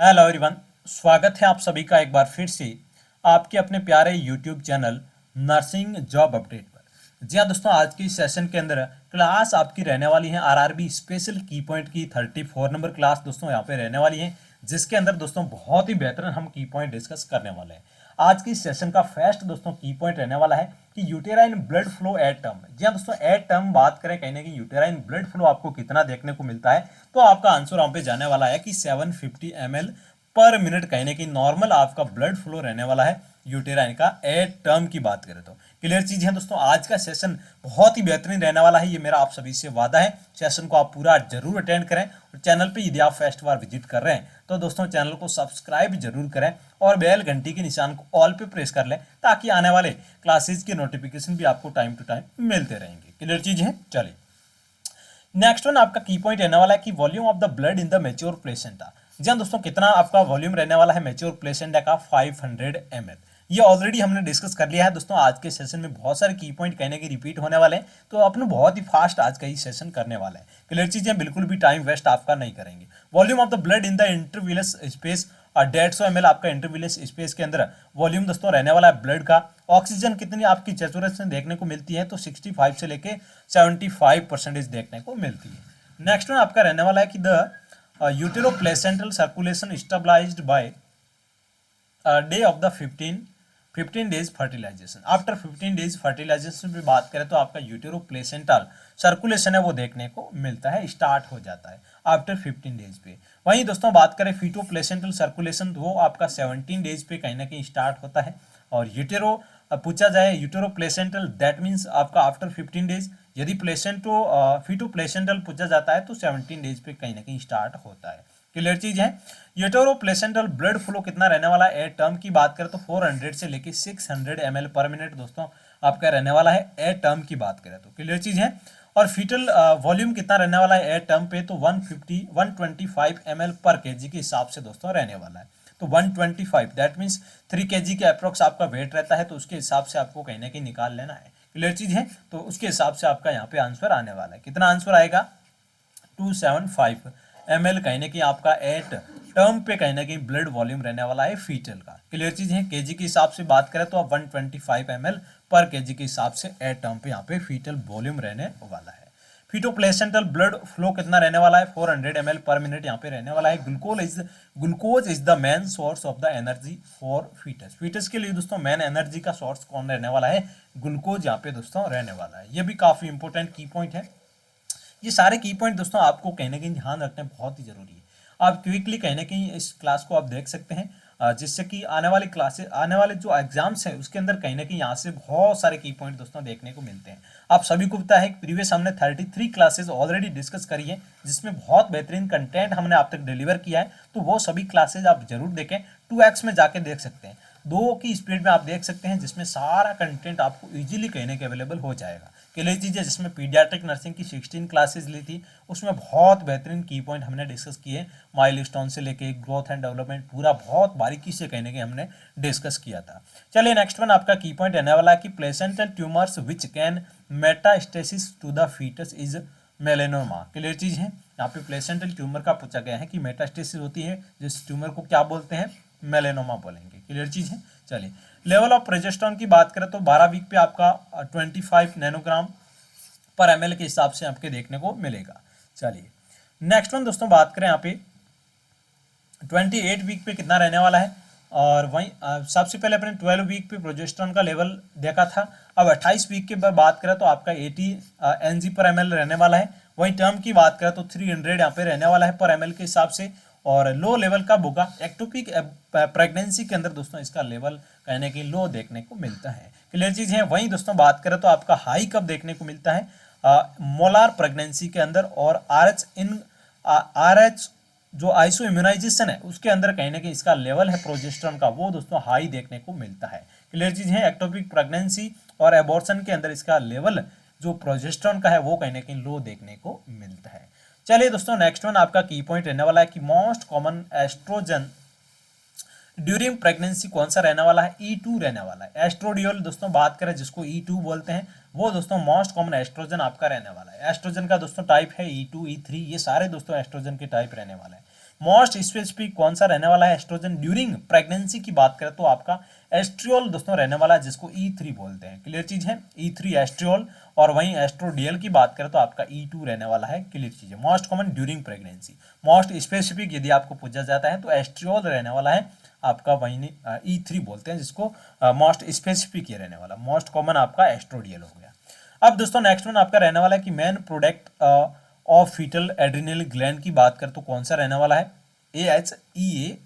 Hello everyone. स्वागत है आप सभी का एक बार फिर से आपके अपने प्यारे YouTube channel nursing job update पर। जी हाँ दोस्तों, आज की सेशन के अंदर क्लास आपकी रहने वाली है आरआरबी स्पेशल की पॉइंट की 34 नंबर क्लास दोस्तों यहाँ पे रहने वाली है, जिसके अंदर दोस्तों बहुत ही बेहतरीन हम की पॉइंट डिस्कस करने वाले हैं। आज की सेशन का फर्स्ट दोस्तों की पॉइंट रहने वाला है कि uterine blood flow at term. जी हाँ दोस्तों, एट टर्म बात करें कहीं ना कहीं यूटेराइन ब्लड फ्लो आपको कितना देखने को मिलता है, तो आपका आंसर वहां पे जाने वाला है कि 750 ml पर मिनट कहीं ना कहीं नॉर्मल आपका ब्लड फ्लो रहने वाला है यूटेराइन का एट टर्म की बात करें तो। क्लियर चीज है दोस्तों, आज का सेशन बहुत ही बेहतरीन रहने वाला है, ये मेरा आप सभी से वादा है। सेशन को आप पूरा जरूर अटेंड करें और चैनल पे यदि आप फर्स्ट बार विजिट कर रहे हैं तो दोस्तों चैनल को सब्सक्राइब जरूर करें और बेल घंटी के निशान को ऑल पे प्रेस कर लें, ताकि आने वाले क्लासेज के नोटिफिकेशन भी आपको टाइम टू टाइम मिलते रहेंगे। क्लियर चीज है। चलिए नेक्स्ट वन आपका की पॉइंट रहने वाला है कि volume of the blood in the mature placenta. जी हाँ दोस्तों, कितना आपका वॉल्यूम रहने वाला है मेच्योर प्लेसेंटा का? 500 ml। ये ऑलरेडी हमने डिस्कस कर लिया है दोस्तों। आज के सेशन में बहुत सारे की पॉइंट कहने के रिपीट होने वाले हैं, तो अपने बहुत ही फास्ट आज का ही सेशन करने वाला है। क्लियर चीजें, बिल्कुल भी टाइम वेस्ट आपका नहीं करेंगे। Volume of the blood in the intervillous space 150 ml आपका इंटरविलस स्पेस के अंदर वॉल्यूम दोस्तों रहने वाला है ब्लड का। ऑक्सीजन कितनी आपकी सैचुरेशन देखने को मिलती है? तो 65 से लेके 75% देखने को मिलती है। नेक्स्ट वन आपका रहने वाला है कि the uteroplacental circulation stabilized by day of the 15 days fertilization. After 15 days fertilization पे बात करें तो आपका यूटेरोप्लेसेंटल सर्कुलेशन है वो देखने को मिलता है, स्टार्ट हो जाता है आफ्टर 15 डेज पे। वहीं दोस्तों बात करें फीटोप्लेसेंटल सर्कुलेशन, तो वो आपका 17 डेज पे कहीं ना कहीं स्टार्ट होता है। और यूटेरो पूछा जाए यूटेरो प्लेसेंटल, दैट मीन्स आपका आफ्टर 15 डेज। यदि प्लेसेंटो फीटो प्लेसेंटल पूछा जाता है तो 17 डेज पे कहीं ना कहीं स्टार्ट होता है। क्लियर चीज है। यूटेरो प्लेसेंटल ब्लड फ्लो कितना रहने वाला है? एट टर्म की बात करें तो 400 से लेके 600 ml पर मिनट दोस्तों आपका रहने वाला है एट टर्म की बात करें तो। क्लियर चीज है। और फीटल वॉल्यूम कितना रहने वाला है एट टर्म पे? तो 125 ml पर केजी के हिसाब से दोस्तों रहने वाला है। तो 125 दैट मीन्स 3 kg के अप्रोक्स आपका वेट रहता है, तो उसके हिसाब से आपको कहीं ना कहीं निकाल लेना है। क्लियर चीज है। तो उसके हिसाब से आपका यहाँ पे आंसर आने वाला है। कितना आंसर आएगा? 275 ml कहीं ना कहीं आपका एट टर्म पे कहीं ना कहीं ब्लड वॉल्यूम रहने वाला है फीटल का। क्लियर चीज है। केजी के हिसाब से बात करें तो आप 125 ml पर केजी के हिसाब से एट टर्म पे यहाँ पे फीटल वॉल्यूम रहने वाला है। फीटोप्लेसेंटल ब्लड फ्लो कितना रहने वाला है? 400 ml पर मिनट यहाँ पे रहने वाला है। Glucose is the main source of the energy for foetus. Foetus के लिए दोस्तों मेन एनर्जी का सोर्स कौन रहने वाला है? ग्लूकोज यहाँ पे दोस्तों रहने वाला है। ये भी काफी इंपॉर्टेंट की पॉइंट है। ये सारे की पॉइंट दोस्तों आपको कहीं ना कहीं ध्यान रखना बहुत ही जरूरी है। आप क्विकली कहीं ना कहीं इस क्लास को आप देख सकते हैं, जिससे कि आने वाले क्लासेस, आने वाले जो एग्जाम्स है उसके अंदर कहीं ना कहीं यहाँ से बहुत सारे की पॉइंट दोस्तों देखने को मिलते हैं। आप सभी को पता है कि प्रीवियस हमने 33 क्लासेस ऑलरेडी डिस्कस करी है, जिसमें बहुत बेहतरीन कंटेंट हमने आप तक डिलीवर किया है। तो वो सभी क्लासेज आप जरूर देखें। 2x में जाके देख सकते हैं, 2 की स्पीड में आप देख सकते हैं, जिसमें सारा कंटेंट आपको इजीली कहीं ना कहीं अवेलेबल हो जाएगा। क्लियर चीज़ें, जिसमें पीडियाट्रिक नर्सिंग की 16 क्लासेज ली थी, उसमें बहुत बेहतरीन की पॉइंट हमने डिस्कस किए। माइलस्टोन से लेके ग्रोथ एंड डेवलपमेंट पूरा बहुत बारीकी से कहीं ना कहीं हमने डिस्कस किया था। चलिए नेक्स्ट वन आपका की पॉइंट रहने वाला है कि placental tumours which can metastasis to the foetus is melanoma. Clear चीज है। यहाँ पे प्लेसेंटल ट्यूमर का पूछा गया है कि मेटास्टेसिस होती है जिस ट्यूमर को क्या बोलते हैं? मेलेनोमा बोलेंगे। क्लियर चीज है। चलिए लेवल ऑफ प्रोजेस्टेरोन की बात करें तो 12 वीक पे आपका 25 नैनोग्राम पर ml के हिसाब से आपके देखने को मिलेगा। चलिए नेक्स्ट वन दोस्तों बात करें यहाँ पे 28 वीक पे कितना रहने वाला है। और वहीं सबसे पहले अपने 12 वीक पे प्रोजेस्टेरोन का लेवल देखा था। अब 28 वीक की बात करें तो आपका 80 Ng पर ml रहने वाला है। वहीं टर्म की बात करें तो 300 यहाँ पे रहने वाला है पर ml के हिसाब से। और लो लेवल कब होगा? एक्टोपिक प्रेगनेंसी के अंदर दोस्तों इसका लेवल कहने की लो देखने को मिलता है। क्लियर चीज है। वहीं दोस्तों बात करें तो आपका हाई कब देखने को मिलता है? मोलार प्रेगनेंसी के अंदर। और आरएच जो आइसो इम्यूनाइजेशन है उसके अंदर कहीं ना कहीं इसका लेवल है प्रोजेस्टेरोन का, वो दोस्तों हाई देखने को मिलता है। क्लियर चीज है। एक्टोपिक प्रेगनेंसी और एबॉर्शन के अंदर इसका लेवल जो प्रोजेस्टेरोन का है वो कहीं ना कहीं लो देखने को मिलता है। चलिए दोस्तों नेक्स्ट वन आपका की पॉइंट रहने वाला है कि most common oestrogen during pregnancy कौन सा रहने वाला है? E2 रहने वाला है। एस्ट्रोडियोल दोस्तों बात करें जिसको E2 बोलते हैं, वो दोस्तों मोस्ट कॉमन एस्ट्रोजन आपका रहने वाला है। एस्ट्रोजन का दोस्तों टाइप है E2 E3, ये सारे दोस्तों एस्ट्रोजन के टाइप रहने वाला है। मोस्ट स्पेसिफिक कौन सा रहने वाला है एस्ट्रोजन ड्यूरिंग प्रेगनेंसी की बात करें तो आपका एस्ट्रियोल दोस्तों रहने वाला है, जिसको E3 बोलते हैं। क्लियर चीज है, E3 एस्ट्रियोल। और वहीं एस्ट्रोडियल की बात करें तो आपका E2 रहने वाला है। क्लियर चीज है। Most common during pregnancy, most specific यदि आपको पूछा जाता है तो एस्ट्रियोल रहने वाला है आपका, वहीं E3 बोलते हैं जिसको मोस्ट स्पेसिफिक ये रहने वाला। मोस्ट कॉमन आपका एस्ट्रोडियल हो गया। अब दोस्तों नेक्स्ट वन आपका रहने वाला है कि main product of foetal adrenal gland की बात करें तो कौन सा रहने वाला है, AHEA-H,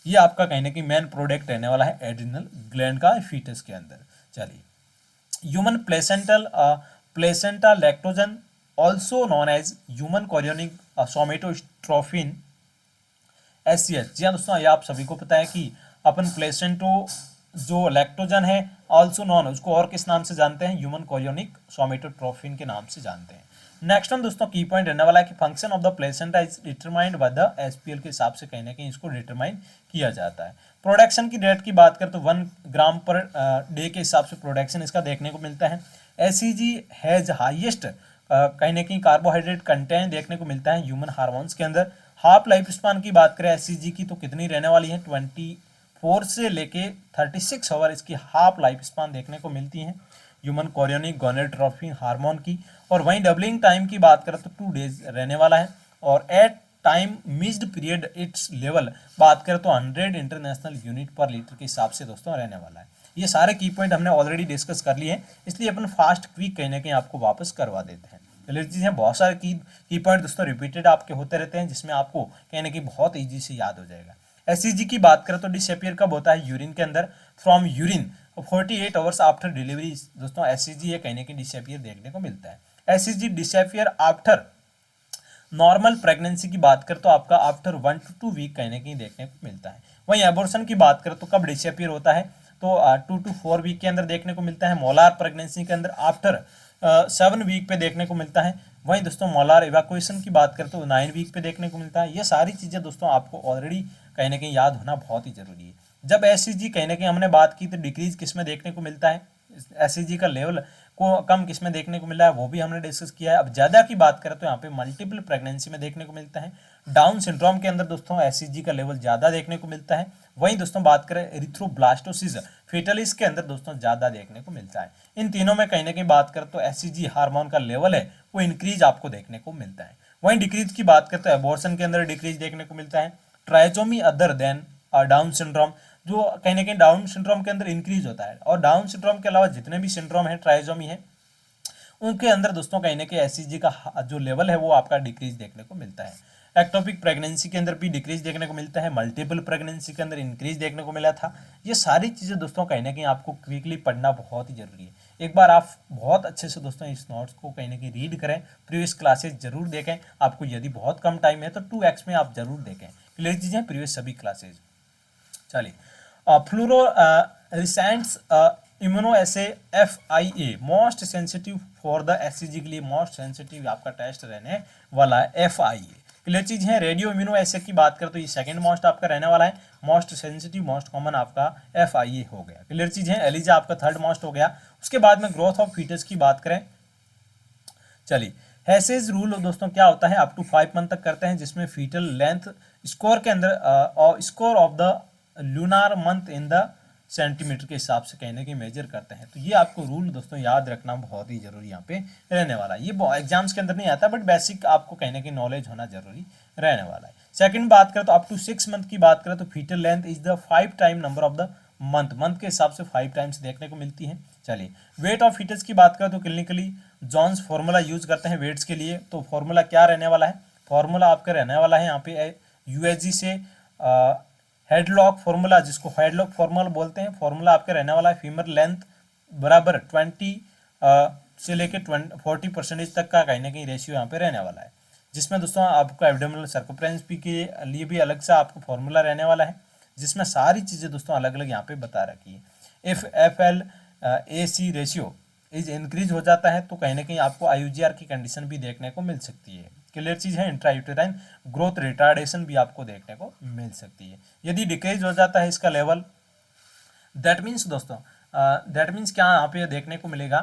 ये आपका कहीं ना कहीं मेन प्रोडक्ट रहने वाला है एड्रिनल ग्लैंड का फीटस के अंदर। चलिए, human placental lactogen also known as human chorionic somatotropin SCH। जी हाँ दोस्तों, ये आप सभी को पता है कि अपन प्लेसेंटो जो लैक्टोजन है ऑल्सो नॉन, उसको और किस नाम से जानते हैं, ह्यूमन कोरियोनिक सोमेटोट्रोफिन के नाम से जानते हैं। नेक्स्ट वन दोस्तों की पॉइंट रहने वाला है कि function of the placenta is determined by the SPL के हिसाब से कहीं ना कहीं इसको डिटरमाइन किया जाता है। प्रोडक्शन की रेट की बात करें तो 1 ग्राम पर डे के हिसाब से प्रोडक्शन इसका देखने को मिलता है। SEG हैज हाईएस्ट कहीं ना कहीं कार्बोहाइड्रेट कंटेंट देखने को मिलता है ह्यूमन हार्मोन्स के अंदर। हाफ लाइफ स्पान की बात करें SEG की तो कितनी रहने वाली है, 24 से लेके 36 आवर इसकी हाफ लाइफ स्पान देखने को मिलती है ह्यूमन कोरियोनिक गोनेडोट्रोपिन हार्मोन की। और वहीं डबलिंग टाइम की बात करें तो 2 डेज रहने वाला है। और at time missed period its level बात करें तो 100 इंटरनेशनल यूनिट पर लीटर के हिसाब से दोस्तों रहने वाला है। ये सारे की पॉइंट हमने ऑलरेडी डिस्कस कर लिए हैं, इसलिए अपन फास्ट क्विक कहीं ना कहीं आपको वापस करवा देते हैं। क्लियर चीज़, बहुत सारे की पॉइंट दोस्तों रिपीटेड आपके होते रहते हैं, जिसमें आपको कहीं ना कहीं बहुत ईजी से याद हो जाएगा। SEG की बात करें तो डिसअपियर कब होता है, यूरिन के अंदर, from urine 48 hours after delivery दोस्तों SEG ये कहीं ना कहीं डिसअपियर देखने को मिलता है। SEG disappear after normal pregnancy की बात करें तो आपका आफ्टर 1 to 2 वीक कहीं ना कहीं देखने को मिलता है। वहीं एबॉर्शन की बात करें तो कब डिसअपियर होता है, तो 2 to 4 वीक के अंदर देखने को मिलता है। मोलार प्रेगनेंसी के अंदर आफ्टर 7 वीक पे देखने को मिलता है। वहीं दोस्तों मोलार इवैक्यूएशन की बात करें तो 9 वीक पे देखने को मिलता है। ये सारी चीज़ें दोस्तों आपको ऑलरेडी कहीं ना कहीं याद होना बहुत ही जरूरी है। जब SEG कहीं ना कहीं हमने बात की तो डिक्रीज किस में देखने को मिलता है, SEG का लेवल को कम किस में देखने को मिला है वो भी हमने डिस्कस किया है। अब ज़्यादा की बात करें तो यहाँ पे मल्टीपल प्रेगनेंसी में देखने को मिलता है। डाउन सिंड्रोम के अंदर दोस्तों SEG का लेवल ज़्यादा देखने को मिलता है। वहीं दोस्तों बात करें एरिथ्रोब्लास्टोसिस फेटलिस के अंदर दोस्तों ज़्यादा देखने को मिलता है। इन तीनों में कहीं ना कहीं बात करें तो SEG हार्मोन का लेवल है वो इंक्रीज आपको देखने को मिलता है। वहीं डिक्रीज की बात करें तो एबॉर्शन के अंदर डिक्रीज देखने को मिलता है। Trisomy other than down syndrome जो कहीं ना कहीं डाउन सिंड्रोम के अंदर इंक्रीज होता है। और डाउन सिंड्रोम के अलावा जितने भी सिंड्रोम है ट्राइजोमी है उनके अंदर दोस्तों कहीं ना कहीं SEG का जो लेवल है वो आपका डिक्रीज देखने को मिलता है। एक्टोपिक प्रेगनेंसी के अंदर भी डिक्रीज देखने को मिलता है, मल्टीपल प्रेगनेंसी के अंदर इंक्रीज देखने को मिला था। ये सारी चीज़ें दोस्तों कहीं ना कहीं आपको क्विकली पढ़ना बहुत ही जरूरी है। एक बार आप बहुत अच्छे से दोस्तों इस नोट्स को कहीं ना कहीं रीड करें, प्रीवियस क्लासेज जरूर देखें। आपको यदि बहुत कम टाइम है तो 2x में आप जरूर देखें। क्लियर चीज़ें, प्रीवियस सभी क्लासेज। चलिए, fluorescent immunoassay FIA most sensitive for the SEG के लिए मोस्ट सेंसिटिव आपका टेस्ट रहने वाला है FIA। क्लियर चीज है। रेडियो इम्यूनो एसे की बात करें तो ये सेकंड मोस्ट आपका रहने वाला है। मोस्ट सेंसिटिव मोस्ट कॉमन आपका FIA हो गया। क्लियर चीज है। एलिजा आपका थर्ड मोस्ट हो गया। उसके बाद में ग्रोथ ऑफ फीटस की बात करें, चलिए हैसेज रूल दोस्तों क्या होता है, अप टू 5 मंथ तक करते हैं, जिसमें फीटल लेंथ स्कोर के अंदर score of the lunar month in the centimetre के हिसाब से कहीं ना कहीं मेजर करते हैं। तो ये आपको रूल दोस्तों याद रखना बहुत ही जरूरी यहाँ पे रहने वाला है। ये एग्जाम्स के अंदर नहीं आता बट बेसिक आपको कहीं ना कहीं नॉलेज होना जरूरी रहने वाला है। सेकंड बात करें तो अप टू 6 मंथ की बात करें तो foetal length is the 5 time number of the month के हिसाब से 5 टाइम्स देखने को मिलती है। चलिए, वेट ऑफ फीटस की बात करें तो क्लिनिकली जॉन्स फॉर्मूला यूज करते हैं वेट्स के लिए। तो फॉर्मूला क्या रहने वाला है, फॉर्मूला आपका रहने वाला है यहाँ पे USG से हेडलॉक फॉर्मूला, जिसको हेडलॉक फॉर्मूला बोलते हैं, फॉर्मूला आपका रहने वाला है फीमर लेंथ बराबर 20 से लेके 40% तक का कहीं ना कहीं रेशियो यहाँ पे रहने वाला है। जिसमें दोस्तों आपको एब्डोमिनल सर्कमफ्रेंस भी के लिए भी अलग से आपको फॉर्मूला रहने वाला है, जिसमें सारी चीज़ें दोस्तों अलग अलग यहाँ पे बता रखी है। If FLAC ratio is increase हो जाता है तो कहीं ना कहीं आपको IUGR की कंडीशन भी देखने को मिल सकती है। क्लियर चीज़ है। इंट्रायूटेराइन ग्रोथ रिटार्डेशन भी आपको देखने को मिल सकती है। यदि डिक्रीज हो जाता है इसका लेवल, दैट मीन्स दोस्तों दैट मीन्स क्या यहाँ पे देखने को मिलेगा,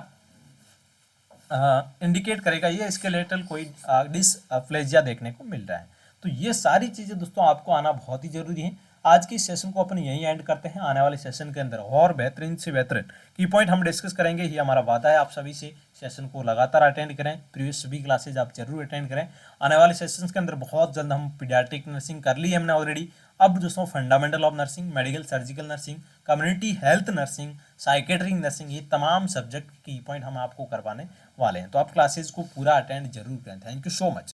इंडिकेट करेगा ये स्केलेटल कोई डिसप्लेजिया देखने को मिल रहा है। तो ये सारी चीज़ें दोस्तों आपको आना बहुत ही जरूरी है। आज के सेशन को अपन यहीं एंड करते हैं। आने वाले सेशन के अंदर और बेहतरीन से बेहतरीन की पॉइंट हम डिस्कस करेंगे। ये हमारा वादा है आप सभी से। सेशन को लगातार अटेंड करें, प्रीवियस सभी क्लासेज आप जरूर अटेंड करें। आने वाले सेशंस के अंदर बहुत जल्द हम पीडियाट्रिक नर्सिंग कर ली है हमने ऑलरेडी। अब दोस्तों fundamental of nursing, medical surgical nursing, community health nursing, psychiatric nursing, ये तमाम सब्जेक्ट की पॉइंट हम आपको करवाने वाले हैं। तो आप क्लासेज को पूरा अटेंड जरूर करें। Thank you so much.